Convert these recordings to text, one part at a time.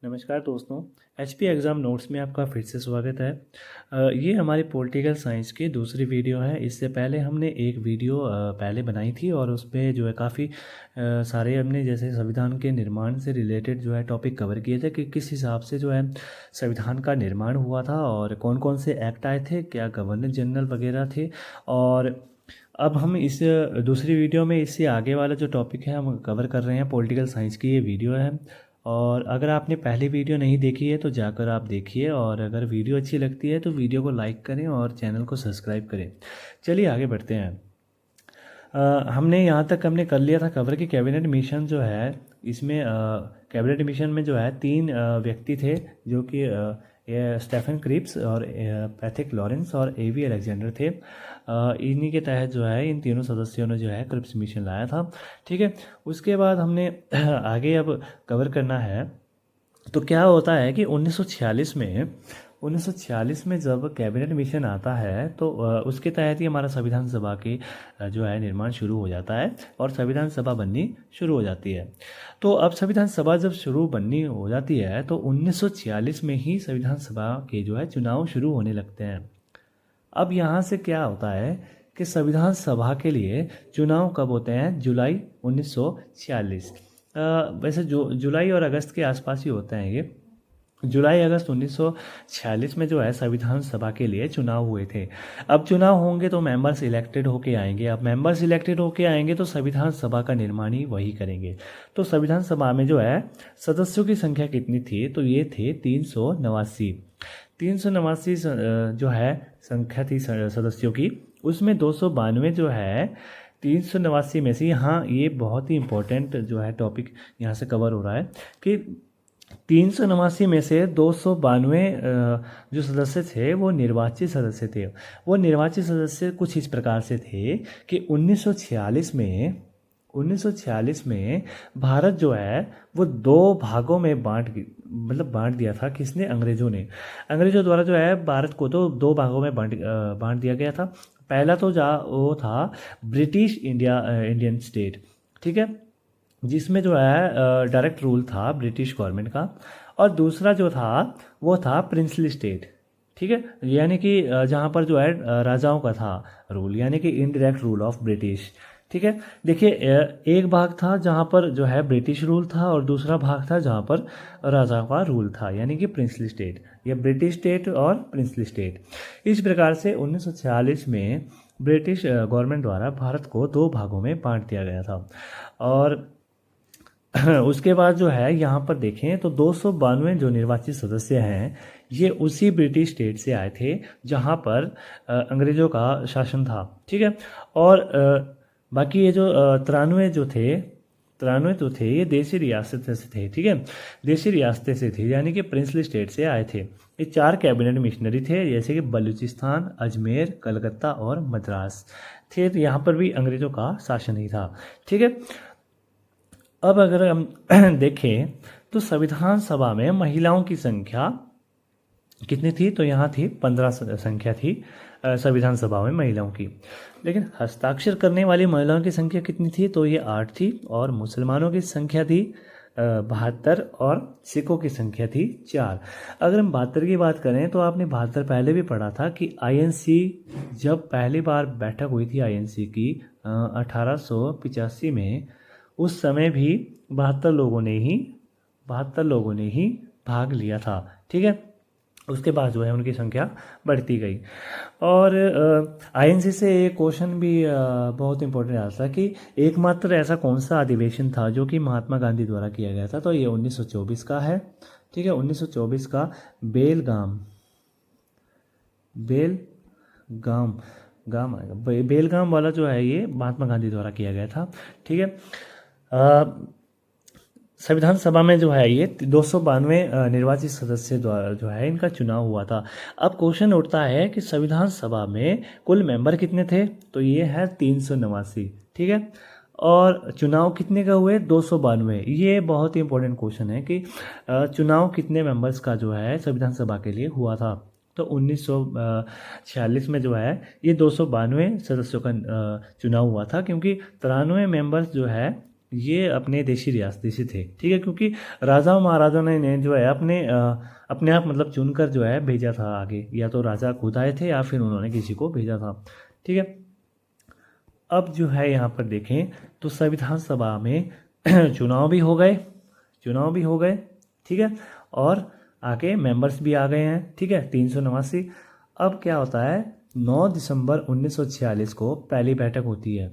नमस्कार दोस्तों। HP exam notes में आपका फिर से स्वागत है। ये हमारी पॉलिटिकल साइंस की दूसरी वीडियो है। इससे पहले हमने एक वीडियो पहले बनाई थी और उस पे जो है काफ़ी सारे हमने जैसे संविधान के निर्माण से रिलेटेड जो है टॉपिक कवर किए थे कि किस हिसाब से जो है संविधान का निर्माण हुआ था और कौन कौन से एक्ट आए थे, क्या गवर्नर जनरल वगैरह थे। और अब हम इस दूसरी वीडियो में इससे आगे वाला जो टॉपिक है हम कवर कर रहे हैं। पॉलिटिकल साइंस की ये वीडियो है और अगर आपने पहली वीडियो नहीं देखी है तो जाकर आप देखिए और अगर वीडियो अच्छी लगती है तो वीडियो को लाइक करें और चैनल को सब्सक्राइब करें। चलिए आगे बढ़ते हैं। हमने यहाँ तक हमने कर लिया था कवर कि कैबिनेट मिशन जो है इसमें कैबिनेट मिशन में जो है तीन व्यक्ति थे जो कि ये स्टेफन क्रिप्स और पैथिक लॉरेंस और एवी अलेक्जेंडर थे। इन्हीं के तहत जो है इन तीनों सदस्यों ने जो है क्रिप्स मिशन लाया था। ठीक है, उसके बाद हमने आगे अब कवर करना है। तो क्या होता है कि 1946 में जब कैबिनेट मिशन आता है तो उसके तहत ही हमारा संविधान सभा की जो है निर्माण शुरू हो जाता है और संविधान सभा बननी शुरू हो जाती है। तो अब संविधान सभा जब शुरू बननी हो जाती है तो 1946 में ही संविधान सभा के जो है चुनाव शुरू होने लगते हैं। अब यहाँ से क्या होता है कि संविधान सभा के लिए चुनाव कब होते हैं? जुलाई 1946। वैसे जो जुलाई और अगस्त के आसपास ही होते हैं ये। जुलाई अगस्त 1946 में जो है संविधान सभा के लिए चुनाव हुए थे। अब चुनाव होंगे तो मेंबर्स इलेक्टेड होके आएंगे। अब मेंबर्स इलेक्टेड होके आएंगे तो संविधान सभा का निर्माण ही वही करेंगे। तो संविधान सभा में जो है सदस्यों की संख्या कितनी थी? तो ये थे 389 जो है संख्या थी सदस्यों की। उसमें 292 जो है 389 में से, यहाँ ये बहुत ही इम्पोर्टेंट जो है टॉपिक यहाँ से कवर हो रहा है कि 389 में से 292 जो सदस्य थे वो निर्वाचित सदस्य थे। वो निर्वाचित सदस्य कुछ इस प्रकार से थे कि 1946 में भारत जो है वो दो भागों में बांट दिया था। किसने? अंग्रेज़ों ने। अंग्रेज़ों द्वारा जो है भारत को तो दो भागों में बांट दिया गया था। पहला तो वो था ब्रिटिश इंडियन स्टेट, ठीक है, जिसमें जो है डायरेक्ट रूल था ब्रिटिश गवर्नमेंट का। और दूसरा जो था वो था प्रिंसली स्टेट, ठीक है, यानी कि जहाँ पर जो है राजाओं का था रूल, यानी कि इनडायरेक्ट रूल ऑफ ब्रिटिश। ठीक है, देखिए एक भाग था जहाँ पर जो है ब्रिटिश रूल था और दूसरा भाग था जहाँ पर राजाओं का रूल था, यानी कि प्रिंसली स्टेट, या ब्रिटिश स्टेट और प्रिंसली स्टेट। इस प्रकार से 1946 में ब्रिटिश गवर्नमेंट द्वारा भारत को दो भागों में बांट दिया गया था। और उसके बाद जो है यहाँ पर देखें तो 292 जो निर्वाचित सदस्य हैं ये उसी ब्रिटिश स्टेट से आए थे जहाँ पर अंग्रेज़ों का शासन था। ठीक है, और बाकी ये जो 93 जो थे ये देसी रियासत से थे। ठीक है, देसी रियासतें से थे, यानी कि प्रिंसली स्टेट से आए थे। ये चार कैबिनेट मिशनरी थे, जैसे कि बलूचिस्तान, अजमेर, कलकत्ता और मद्रास थे। तो यहाँ पर भी अंग्रेज़ों का शासन ही था। ठीक है, अब अगर हम देखें तो संविधान सभा में महिलाओं की संख्या कितनी थी? तो यहाँ थी 15 संख्या थी संविधान सभा में महिलाओं की। लेकिन हस्ताक्षर करने वाली महिलाओं की संख्या कितनी थी? तो ये 8 थी। और मुसलमानों की संख्या थी 72 और सिखों की संख्या थी 4। अगर हम 72 की बात करें तो आपने 72 पहले भी पढ़ा था कि आईएनसी जब पहली बार बैठक हुई थी आईएनसी की 1885 में, उस समय भी 72 लोगों ने ही भाग लिया था। ठीक है, उसके बाद जो है उनकी संख्या बढ़ती गई। और आईएनसी से एक क्वेश्चन भी बहुत इंपॉर्टेंट आता था कि एकमात्र ऐसा कौन सा अधिवेशन था जो कि महात्मा गांधी द्वारा किया गया था? तो ये 1924 का है। ठीक है, 1924 का बेलगाम वाला जो है ये महात्मा गांधी द्वारा किया गया था। ठीक है, संविधान सभा में जो है ये 292 निर्वाचित सदस्य द्वारा जो है इनका चुनाव हुआ था। अब क्वेश्चन उठता है कि संविधान सभा में कुल मेंबर कितने थे? तो ये है 389। ठीक है, और चुनाव कितने का हुए? 292। ये बहुत ही इंपॉर्टेंट क्वेश्चन है कि चुनाव कितने मेंबर्स का जो है संविधान सभा के लिए हुआ था। तो 1946 में जो है ये 292 सदस्यों का चुनाव हुआ था, क्योंकि 93 मेंबर्स जो है ये अपने देशी रियासती से थे, ठीक है, क्योंकि राजा महाराजाओं ने जो है अपने आप मतलब चुनकर जो है भेजा था आगे, या तो राजा खुद आए थे या फिर उन्होंने किसी को भेजा था, ठीक है। अब जो है यहाँ पर देखें तो संविधान सभा में चुनाव भी हो गए, ठीक है, और आगे मेंबर्स भी आ गए हैं, ठीक है, 389। अब क्या होता है, 9 दिसंबर 1946 को पहली बैठक होती है।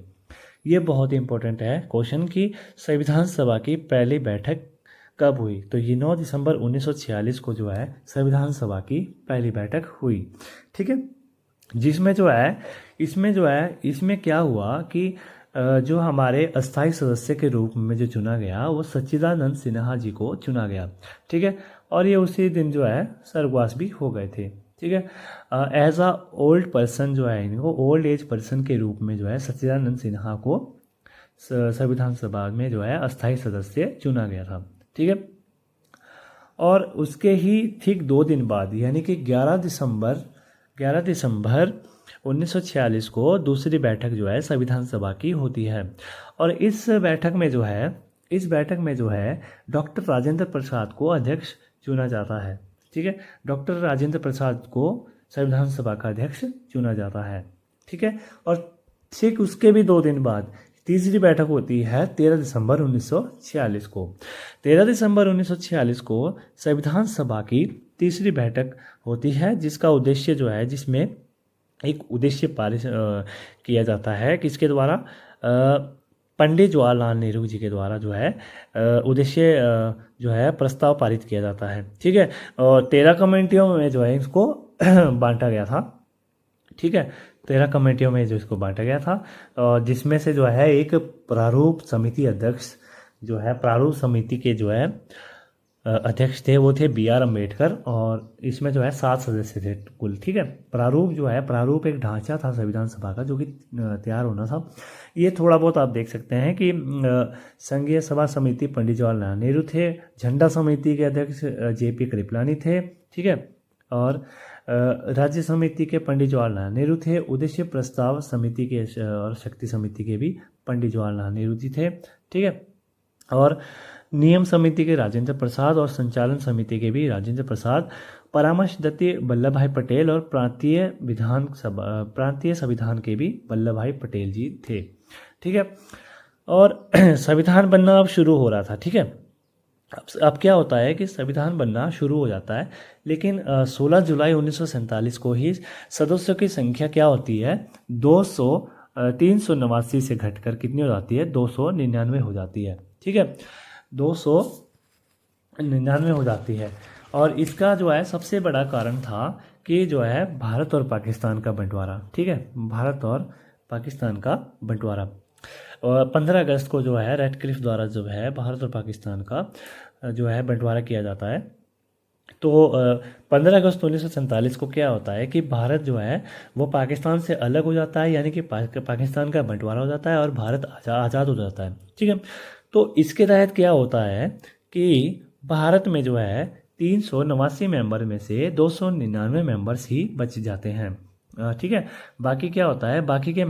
ये बहुत इंपॉर्टेंट है क्वेश्चन कि संविधान सभा की पहली बैठक कब हुई, तो ये 9 दिसंबर 1946 को जो है संविधान सभा की पहली बैठक हुई, ठीक है। जिसमें जो है इसमें क्या हुआ कि जो हमारे अस्थाई सदस्य के रूप में जो चुना गया वो सच्चिदानंद सिन्हा जी को चुना गया, ठीक है, और ये उसी दिन जो है स्वर्गवास भी हो गए थे, ठीक है। एज अ ओल्ड पर्सन जो है इनको ओल्ड एज पर्सन के रूप में जो है सच्चिदानंद सिन्हा को संविधान सभा में जो है अस्थाई सदस्य चुना गया था, ठीक है। और उसके ही ठीक 2 दिन बाद यानी कि 11 दिसंबर 1946 को दूसरी बैठक जो है संविधान सभा की होती है। और इस बैठक में जो है डॉक्टर राजेंद्र प्रसाद को अध्यक्ष चुना जाता है, ठीक है, डॉक्टर राजेंद्र प्रसाद को संविधान सभा का अध्यक्ष चुना जाता है, ठीक है। और ठीक उसके भी 2 दिन बाद तीसरी बैठक होती है 13 दिसंबर 1946 को। 13 दिसंबर 1946 को संविधान सभा की तीसरी बैठक होती है, जिसका उद्देश्य जो है जिसमें एक उद्देश्य पारित किया जाता है किसके द्वारा, पंडित जवाहरलाल नेहरू जी के द्वारा जो है उद्देश्य जो है प्रस्ताव पारित किया जाता है, ठीक है। और 13 कमेटियों में जो है इसको बांटा गया था, ठीक है, 13 कमेटियों में जो इसको बांटा गया था, और जिसमें से जो है एक प्रारूप समिति अध्यक्ष जो है प्रारूप समिति के जो है अध्यक्ष थे वो थे B.R. अम्बेडकर, और इसमें जो है 7 सदस्य थे कुल, ठीक है। प्रारूप एक ढांचा था संविधान सभा का जो कि तैयार होना था। ये थोड़ा बहुत आप देख सकते हैं कि संघीय सभा समिति पंडित जवाहरलाल नेहरू थे, झंडा समिति के अध्यक्ष J.P. कृपलानी थे, ठीक है, और राज्य समिति के पंडित जवाहरलाल नेहरू थे, उद्देश्य प्रस्ताव समिति के और शक्ति समिति के भी पंडित जवाहरलाल नेहरू जी थे, ठीक है, और नियम समिति के राजेंद्र प्रसाद और संचालन समिति के भी राजेंद्र प्रसाद, परामर्शदत्ती वल्लभ भाई पटेल और प्रांतीय संविधान के भी वल्लभ भाई पटेल जी थे, ठीक है। और संविधान बनना अब शुरू हो रहा था, ठीक है। अब क्या होता है कि संविधान बनना शुरू हो जाता है, लेकिन 16 जुलाई 1947 को ही सदस्यों की संख्या क्या होती है 389 से घटकर कितनी हो जाती है 299 हो जाती है, ठीक है, 299 हो जाती है। और इसका जो है सबसे बड़ा कारण था कि जो है भारत और पाकिस्तान का बंटवारा, ठीक है, भारत और पाकिस्तान का बंटवारा। और 15 अगस्त को जो है रेडक्लिफ द्वारा जो है भारत और पाकिस्तान का जो है बंटवारा किया जाता है। तो 15 अगस्त 1947 को क्या होता है कि भारत जो है वो पाकिस्तान से अलग हो जाता है, यानी कि पाकिस्तान का बंटवारा हो जाता है और भारत आज़ाद हो जाता है, ठीक है। तो इसके तहत क्या होता है कि भारत में जो है 389 मेंबर में से 299 मेंबर्स ही बच जाते हैं, ठीक है। बाकी क्या होता है, बाकी के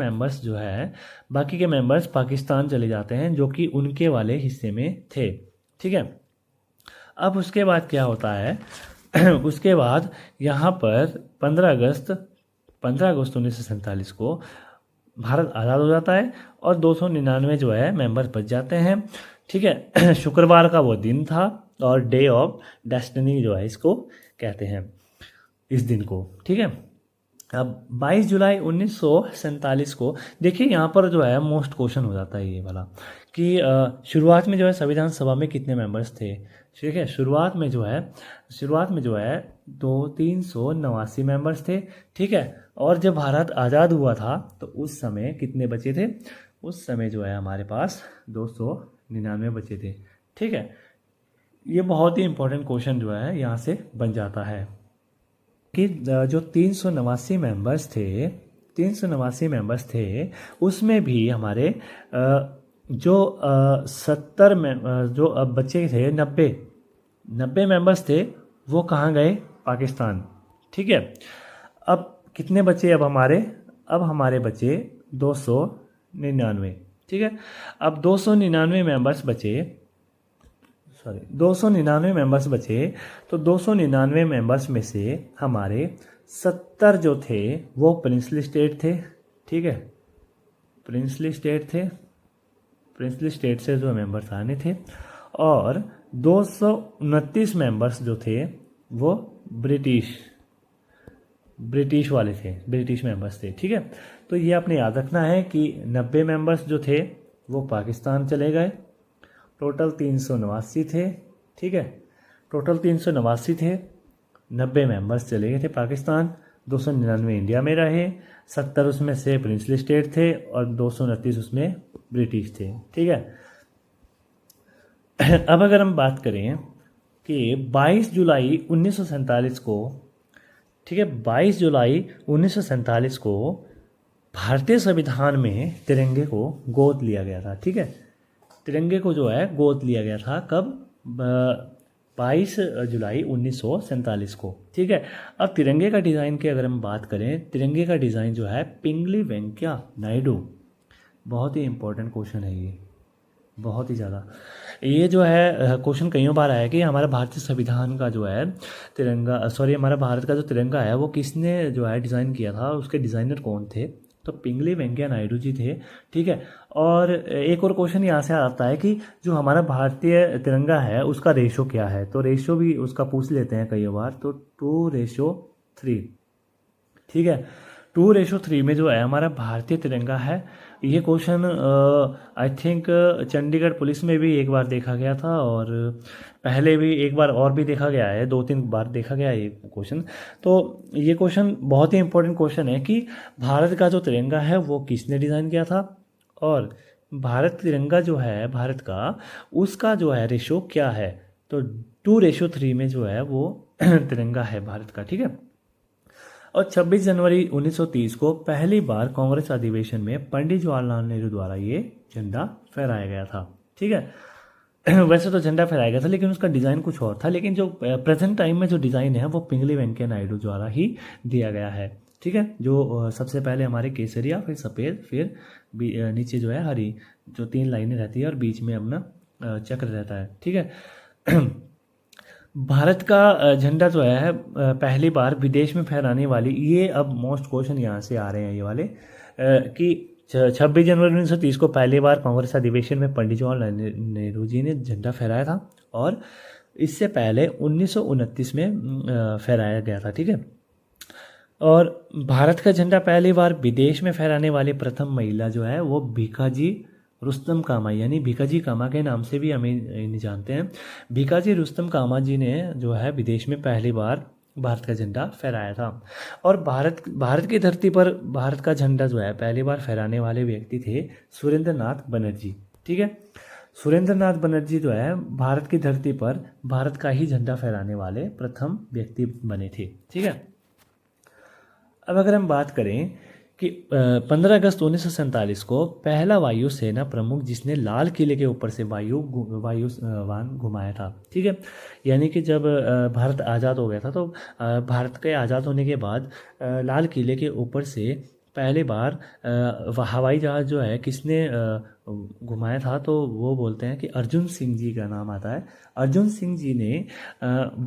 मेंबर्स पाकिस्तान चले जाते हैं जो कि उनके वाले हिस्से में थे, ठीक है। अब उसके बाद क्या होता है उसके बाद यहाँ पर 15 अगस्त 1947 को भारत आज़ाद हो जाता है और 299 जो है मेंबर्स बच जाते हैं, ठीक है। शुक्रवार का वो दिन था और डे ऑफ डेस्टिनी जो है इसको कहते हैं इस दिन को, ठीक है। अब 22 जुलाई 1947 को देखिए यहाँ पर जो है मोस्ट क्वेश्चन हो जाता है ये वाला कि शुरुआत में जो है संविधान सभा में कितने मेंबर्स थे, ठीक है। शुरुआत में जो है 389 मेंबर्स थे, ठीक है। और जब भारत आज़ाद हुआ था तो उस समय कितने बचे थे, उस समय जो है हमारे पास 299 बचे थे, ठीक है। ये बहुत ही इंपॉर्टेंट क्वेश्चन जो है यहाँ से बन जाता है कि जो 389 मेंबर्स थे उसमें भी हमारे जो 70 में जो अब बचे थे 90 मेंबर्स थे वो कहाँ गए, पाकिस्तान, ठीक है। अब कितने बचे अब हमारे बचे 299, ठीक है। अब 299 मेंबर्स बचे, 299 मेंबर्स बचे, तो 299 मेंबर्स में से हमारे 70 जो थे वो प्रिंसली स्टेट थे, ठीक है, प्रिंसली स्टेट थे, प्रिंसली स्टेट से जो मेंबर्स आने थे, और 229 मेंबर्स जो थे वो ब्रिटिश वाले थे, ब्रिटिश मेंबर्स थे, ठीक है। तो ये आपने याद रखना है कि 90 मेंबर्स जो थे वो पाकिस्तान चले गए, टोटल 389 थे, ठीक है, टोटल 389 थे, 90 मेंबर्स चले गए थे पाकिस्तान, 299 इंडिया में रहे, 70 उसमें से प्रिंसली स्टेट थे और 229 उसमें ब्रिटिश थे, ठीक है। अब अगर हम बात करें कि 22 जुलाई 1947 को, ठीक है, 22 जुलाई 1947 को भारतीय संविधान में तिरंगे को गोद लिया गया था, ठीक है, तिरंगे को जो है गोद लिया गया था, कब? 22 जुलाई 1947 को, ठीक है। अब तिरंगे का डिज़ाइन की अगर हम बात करें, तिरंगे का डिज़ाइन जो है पिंगली वेंकैया नायडू, बहुत ही इंपॉर्टेंट क्वेश्चन है ये, बहुत ही ज़्यादा। ये जो है क्वेश्चन कई बार आया कि हमारा भारतीय संविधान का जो है तिरंगा, सॉरी, हमारा भारत का जो तिरंगा है वो किसने जो है डिज़ाइन किया था, उसके डिज़ाइनर कौन थे? तो पिंगली वेंकैया नायडू जी थे, ठीक है। और एक और क्वेश्चन यहाँ से आता है कि जो हमारा भारतीय तिरंगा है उसका रेशो क्या है, तो रेशो भी उसका पूछ लेते हैं कई बार, तो 2:3, ठीक है, 2:3 में जो है हमारा भारतीय तिरंगा है। ये question I think Chandigarh police में भी एक बार देखा गया था, और पहले भी एक बार और भी देखा गया है, 2-3 बार देखा गया है ये क्वेश्चन। तो ये क्वेश्चन बहुत ही इंपॉर्टेंट क्वेश्चन है कि भारत का जो तिरंगा है वो किसने डिज़ाइन किया था, और भारत तिरंगा जो है भारत का, उसका जो है रेशो क्या है, तो 2:3 में जो है वो तिरंगा है भारत का, ठीक है। और 26 जनवरी 1930 को पहली बार कांग्रेस अधिवेशन में पंडित जवाहरलाल नेहरू द्वारा ये झंडा फहराया गया था, ठीक है। वैसे तो झंडा फहराया गया था लेकिन उसका डिज़ाइन कुछ और था, लेकिन जो प्रेजेंट टाइम में जो डिज़ाइन है वो पिंगली वेंकैया नायडू द्वारा ही दिया गया है, ठीक है। जो सबसे पहले हमारे केसरिया, फिर सफ़ेद, फिर नीचे जो है हरी, जो 3 लाइनें रहती है और बीच में अपना चक्र रहता है, ठीक है। भारत का झंडा जो है पहली बार विदेश में फहराने वाली, ये अब मोस्ट क्वेश्चन यहाँ से आ रहे हैं ये वाले, कि 26 जनवरी 1930 को पहली बार कांग्रेस अधिवेशन में पंडित जवाहरलाल नेहरू जी ने झंडा फहराया था, और इससे पहले 1929 में फहराया गया था, ठीक है। और भारत का झंडा पहली बार विदेश में फहराने वाली प्रथम महिला जो है वो भीखाजी रुस्तम कामा, यानी भीखाजी कामा के नाम से भी हमें इन्हें जानते हैं। भीखाजी रुस्तम कामा जी ने जो है विदेश में पहली बार भारत का झंडा फहराया था। और भारत की धरती पर भारत का झंडा जो है पहली बार फहराने वाले व्यक्ति थे सुरेंद्र नाथ बनर्जी, ठीक है। सुरेंद्र नाथ बनर्जी जो है भारत की धरती पर भारत का ही झंडा फहराने वाले प्रथम व्यक्ति बने थे, ठीक है। अब अगर हम बात करें कि 15 अगस्त 1947 को पहला वायु सेना प्रमुख जिसने लाल किले के ऊपर से वायुयान घुमाया था, ठीक है, यानी कि जब भारत आज़ाद हो गया था तो भारत के आज़ाद होने के बाद लाल किले के ऊपर से पहली बार हवाई जहाज़ जो है किसने घुमाया था, तो वो बोलते हैं कि अर्जुन सिंह जी का नाम आता है। अर्जुन सिंह जी ने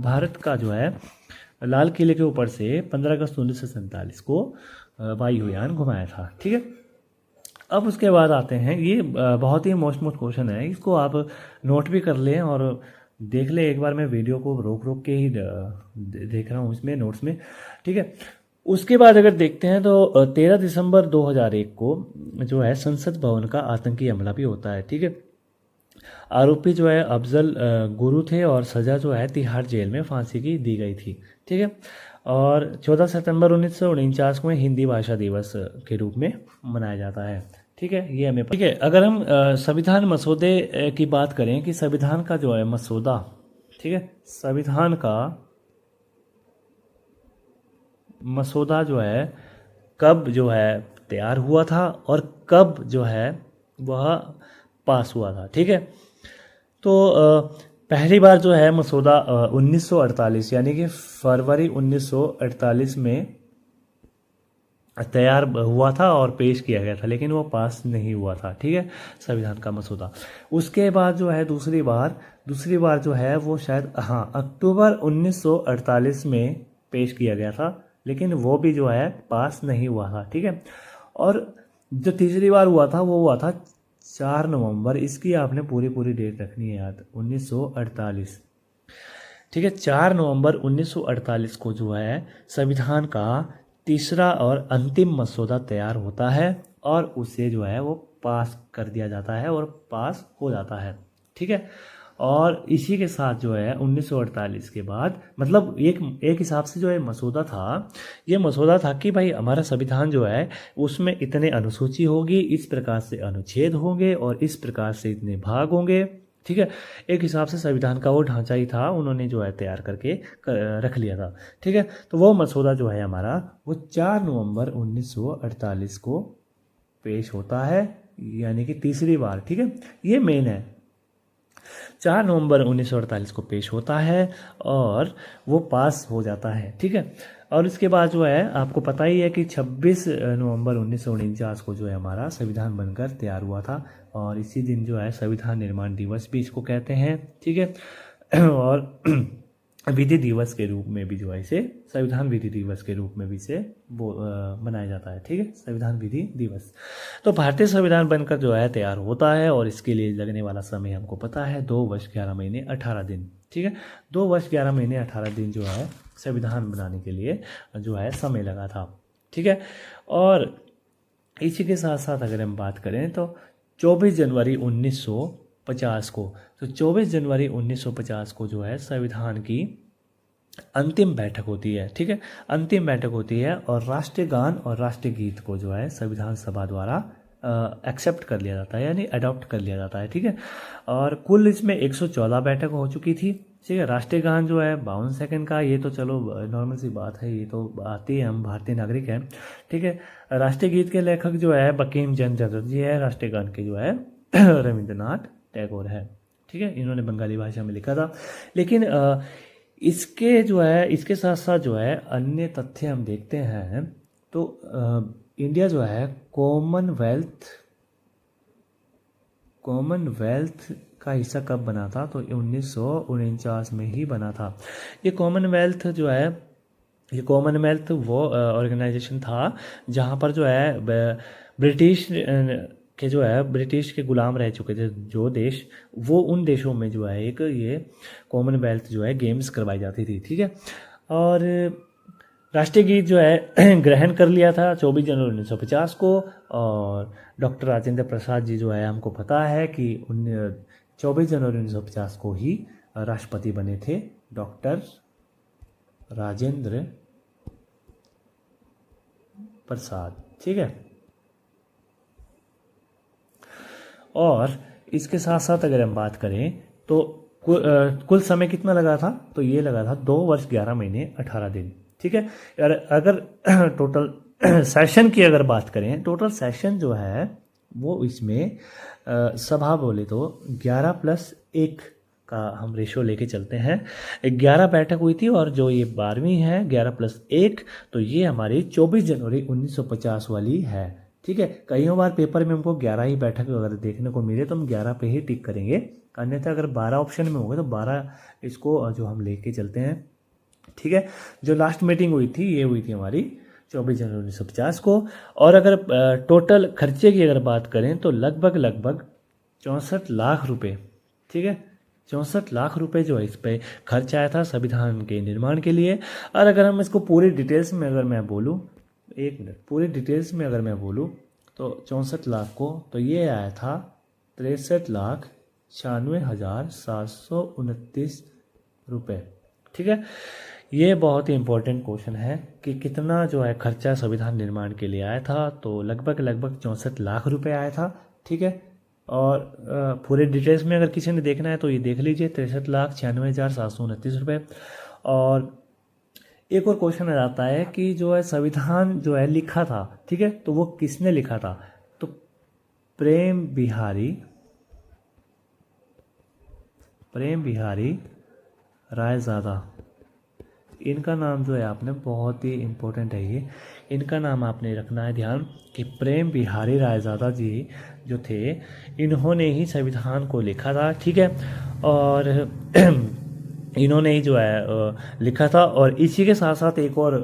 भारत का जो है लाल किले के ऊपर से 15 अगस्त 1947 को वायुयान घुमाया था, ठीक है। अब उसके बाद आते हैं, ये बहुत ही मोस्ट क्वेश्चन है, इसको आप नोट भी कर लें और देख लें एक बार, मैं वीडियो को रोक रोक के ही देख रहा हूँ इसमें नोट्स में, ठीक है। उसके बाद अगर देखते हैं तो 13 दिसंबर 2001 को जो है संसद भवन का आतंकी हमला भी होता है, ठीक है। आरोपी जो है अफजल गुरु थे और सज़ा जो है तिहाड़ जेल में फांसी की दी गई थी, ठीक है। और 14 सितंबर 1949 को हिंदी भाषा दिवस के रूप में मनाया जाता है, ठीक है। ये हमें ठीक है। अगर हम संविधान मसौदे की बात करें कि संविधान का जो है मसौदा, ठीक है, संविधान का मसौदा जो है कब जो है तैयार हुआ था और कब जो है वह पास हुआ था, ठीक है। तो पहली बार जो है मसौदा 1948 यानी कि फरवरी 1948 में तैयार हुआ था और पेश किया गया था, लेकिन वो पास नहीं हुआ था, ठीक है, संविधान का मसौदा। उसके बाद जो है दूसरी बार जो है वो शायद, हाँ, अक्टूबर 1948 में पेश किया गया था, लेकिन वो भी जो है पास नहीं हुआ था, ठीक है। और जो तीसरी बार हुआ था वो हुआ था 4 नवंबर, इसकी आपने पूरी पूरी डेट रखनी है याद, 1948, ठीक है। 4 नवंबर 1948 को जो है संविधान का तीसरा और अंतिम मसौदा तैयार होता है और उसे जो है वो पास कर दिया जाता है और पास हो जाता है, ठीक है। और इसी के साथ जो है 1948 के बाद, मतलब एक एक हिसाब से जो है मसौदा था, ये मसौदा था कि भाई हमारा संविधान जो है उसमें इतने अनुसूची होगी, इस प्रकार से अनुच्छेद होंगे और इस प्रकार से इतने भाग होंगे, ठीक है। एक हिसाब से संविधान का वो ढांचा ही था, उन्होंने जो है तैयार करके रख लिया था, ठीक है। तो वो मसौदा जो है हमारा वो 4 नवंबर 1948 को पेश होता है, यानी कि तीसरी बार, ठीक है। ये मेन है, 4 नवंबर 1948 को पेश होता है और वो पास हो जाता है, ठीक है। और इसके बाद जो है आपको पता ही है कि 26 नवंबर 1949 को जो है हमारा संविधान बनकर तैयार हुआ था, और इसी दिन जो है संविधान निर्माण दिवस भी इसको कहते हैं, ठीक है। और विधि दिवस के रूप में भी जो है इसे, संविधान विधि दिवस के रूप में भी इसे मनाया जाता है, ठीक है, संविधान विधि दिवस। तो भारतीय संविधान बनकर जो है तैयार होता है और इसके लिए लगने वाला समय हमको पता है 2 वर्ष 11 महीने 18 दिन, ठीक है। 2 वर्ष 11 महीने 18 दिन जो है संविधान बनाने के लिए जो है समय लगा था, ठीक है। और इसी के साथ साथ अगर हम बात करें तो 24 जनवरी 1950 को, तो 24 जनवरी 1950 को जो है संविधान की अंतिम बैठक होती है, ठीक है, अंतिम बैठक होती है और राष्ट्रीय गान और राष्ट्रीय गीत को जो है संविधान सभा द्वारा एक्सेप्ट कर लिया जाता है, यानी अडॉप्ट कर लिया जाता है, ठीक है। और कुल इसमें 114 बैठक हो चुकी थी, ठीक है। राष्ट्रीय गान जो है 52 सेकंड का, ये तो चलो नॉर्मल सी बात है, ये तो आती है, हम भारतीय नागरिक हैं, ठीक है। राष्ट्रीय गीत के लेखक जो है बंकिम चंद्र चटर्जी है, राष्ट्रीय गान के जो है रविंद्रनाथ टैगोर है, ठीक है, इन्होंने बंगाली भाषा में लिखा था। लेकिन इसके जो है, इसके साथ साथ जो है अन्य तथ्य हम देखते हैं तो इंडिया जो है कॉमनवेल्थ का हिस्सा कब बना था, तो 1949 में ही बना था। ये कॉमनवेल्थ जो है, ये कॉमनवेल्थ वो ऑर्गेनाइजेशन था जहाँ पर जो है ब्रिटिश के जो है, ब्रिटिश के गुलाम रह चुके थे जो देश, वो उन देशों में जो है एक ये कॉमनवेल्थ जो है गेम्स करवाई जाती थी, ठीक है। और राष्ट्रीय गीत जो है ग्रहण कर लिया था 24 जनवरी 1950 को, और डॉक्टर राजेंद्र प्रसाद जी जो है, हमको पता है कि 24 जनवरी 1950 को ही राष्ट्रपति बने थे, डॉक्टर राजेंद्र प्रसाद, ठीक है। और इसके साथ साथ अगर हम बात करें तो कुल समय कितना लगा था, तो ये लगा था 2 वर्ष 11 महीने 18 दिन, ठीक है। और अगर टोटल सेशन की अगर बात करें, टोटल सेशन जो है वो इसमें सभा बोले तो 11+1 का हम रेशो लेके चलते हैं, 11 बैठक हुई थी, और जो ये 12वीं है 11+1, तो ये हमारी 24 जनवरी 1950 वाली है, ठीक है। कई बार पेपर में हमको 11 ही बैठक अगर देखने को मिले तो हम 11 पे ही टिक करेंगे, अन्यथा अगर 12 ऑप्शन में होगा तो 12 इसको जो हम लेके चलते हैं, ठीक है। जो लास्ट मीटिंग हुई थी ये हुई थी हमारी 24 जनवरी 1950 को। और अगर टोटल खर्चे की अगर बात करें तो लगभग 64 लाख रुपए, ठीक है, 64 लाख रुपए जो है इस पर खर्च आया था संविधान के निर्माण के लिए। और अगर हम इसको पूरी डिटेल्स में अगर मैं बोलूँ, एक मिनट, पूरी डिटेल्स में अगर मैं बोलूँ तो 64 लाख को, तो ये आया था 63,96,729 रुपये, ठीक है। ये बहुत ही इम्पोर्टेंट क्वेश्चन है कि कितना जो है खर्चा संविधान निर्माण के लिए आया था, तो लगभग 64 लाख रुपए आया था, ठीक है। और पूरे डिटेल्स में अगर किसी ने देखना है तो ये देख लीजिए, 63,96,729 रुपये। और एक और क्वेश्चन आ जाता है कि जो है संविधान जो है लिखा था, ठीक है, तो वो किसने लिखा था, तो प्रेम बिहारी रायजादा, इनका नाम जो है आपने बहुत ही इम्पोर्टेंट है ये, इनका नाम आपने रखना है ध्यान कि प्रेम बिहारी रायजादा जी जो थे, इन्होंने ही संविधान को लिखा था, ठीक है। और इन्होंने ही जो है लिखा था। और इसी के साथ साथ एक और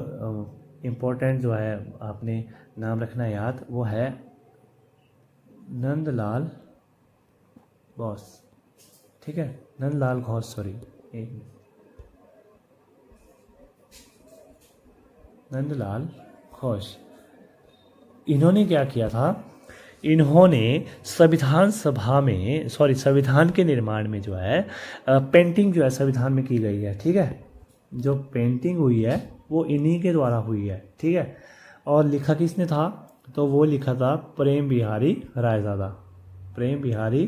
इम्पोर्टेंट जो है आपने नाम रखना याद, वो है नंदलाल बोस, ठीक है, नंदलाल घोष, सॉरी नंदलाल घोष। इन्होंने क्या किया था, इन्होंने संविधान के निर्माण में जो है पेंटिंग जो है संविधान में की गई है, ठीक है। जो पेंटिंग हुई है वो इन्हीं के द्वारा हुई है, ठीक है। और लिखा किसने था, तो वो लिखा था प्रेम बिहारी रायजादा, प्रेम बिहारी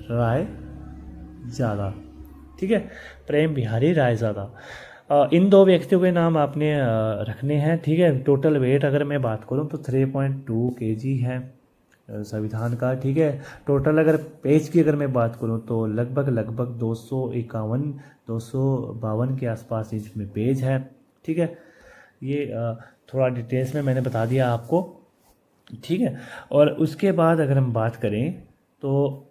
रायजादा, ठीक है, प्रेम बिहारी रायजादा। इन दो व्यक्तियों के नाम आपने रखने हैं, ठीक है। टोटल वेट अगर मैं बात करूं तो 3.2 kg है संविधान का, ठीक है। टोटल अगर पेज की अगर मैं बात करूं तो लगभग 251 के आसपास इसमें पेज है, ठीक है। ये थोड़ा डिटेल्स में मैंने बता दिया आपको, ठीक है। और उसके बाद अगर हम बात करें तो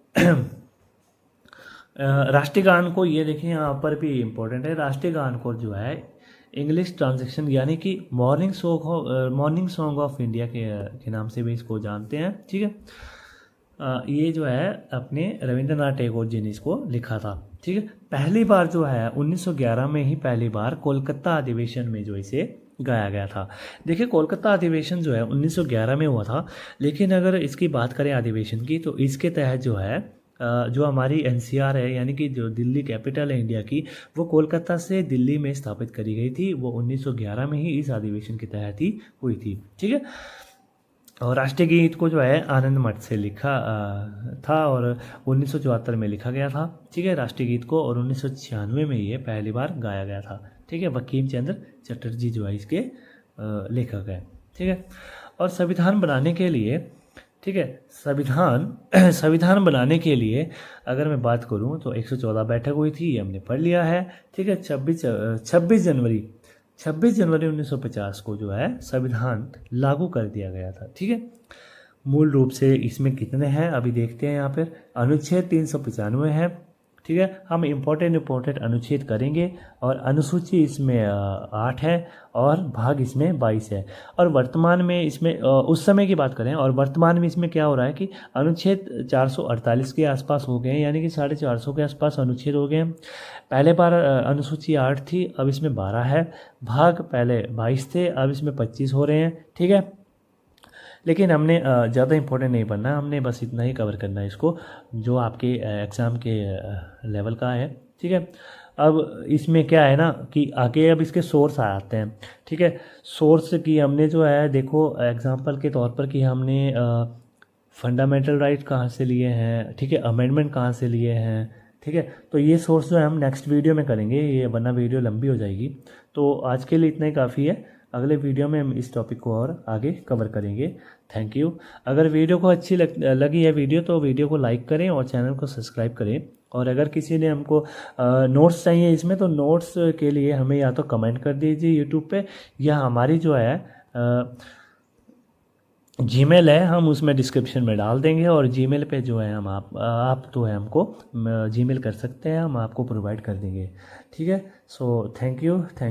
राष्ट्रीय गान को, ये देखिए यहाँ पर भी इम्पोर्टेंट है, राष्ट्रीय गान को जो है इंग्लिश ट्रांसलेशन यानी कि मॉर्निंग सॉन्ग ऑफ इंडिया के नाम से भी इसको जानते हैं, ठीक है। ये जो है अपने रविंद्रनाथ टैगोर जी ने इसको लिखा था, ठीक है। पहली बार जो है 1911 में ही पहली बार कोलकाता अधिवेशन में जो इसे गाया गया था। देखिए कोलकाता अधिवेशन जो है 1911 में हुआ था, लेकिन अगर इसकी बात करें अधिवेशन की तो इसके तहत जो है जो हमारी एनसीआर है यानी कि जो दिल्ली कैपिटल है इंडिया की, वो कोलकाता से दिल्ली में स्थापित करी गई थी। वो 1911 में ही इस अधिवेशन के तहत ही हुई थी, ठीक है। और राष्ट्रीय गीत को जो है आनंद मठ से लिखा था और 1974 में लिखा गया था, ठीक है, राष्ट्रीय गीत को। और 1996 में ये पहली बार गाया गया था, ठीक है। बंकिम चंद्र चटर्जी जो है इसके लेखक हैं, ठीक है। और संविधान बनाने के लिए, ठीक है, संविधान बनाने के लिए अगर मैं बात करूं तो 114 बैठक हुई थी, ये हमने पढ़ लिया है, ठीक है। 26 जनवरी 1950 को जो है संविधान लागू कर दिया गया था, ठीक है। मूल रूप से इसमें कितने हैं अभी देखते हैं। यहाँ पर अनुच्छेद 395 है, ठीक है। हम इम्पोर्टेंट अनुच्छेद करेंगे और अनुसूची इसमें 8 है और भाग इसमें 22 है। और वर्तमान में इसमें उस समय की बात करें और वर्तमान में इसमें क्या हो रहा है कि अनुच्छेद 448 के आसपास हो गए हैं, यानी कि 450 के आसपास अनुच्छेद हो गए हैं। पहले बार अनुसूची 8 थी, अब इसमें 12 है। भाग पहले 22 थे, अब इसमें 25 हो रहे हैं, ठीक है। लेकिन हमने ज़्यादा इंपॉर्टेंट नहीं पढ़ना है, हमने बस इतना ही कवर करना है इसको जो आपके एग्ज़ाम के लेवल का है, ठीक है। अब इसमें क्या है ना कि आगे अब इसके सोर्स आते हैं, ठीक है। सोर्स की हमने जो है देखो एग्जांपल के तौर पर कि हमने फंडामेंटल राइट कहाँ से लिए हैं, ठीक है, अमेंडमेंट कहाँ से लिए हैं, ठीक है। तो ये सोर्स जो है हम नेक्स्ट वीडियो में करेंगे, ये वरना वीडियो लंबी हो जाएगी। तो आज के लिए इतना ही काफ़ी है, अगले वीडियो में हम इस टॉपिक को और आगे कवर करेंगे। Thank you. अगर वीडियो को अच्छी लगी है वीडियो तो वीडियो को लाइक करें और चैनल को सब्सक्राइब करें। और अगर किसी ने हमको नोट्स चाहिए इसमें तो नोट्स के लिए हमें या तो कमेंट कर दीजिए यूट्यूब पे, या हमारी जो है जीमेल है हम उसमें डिस्क्रिप्शन में डाल देंगे। और जीमेल पे जो है हम आप तो है हमको जीमेल कर सकते हैं, हम आपको प्रोवाइड कर देंगे, ठीक है। So thank you.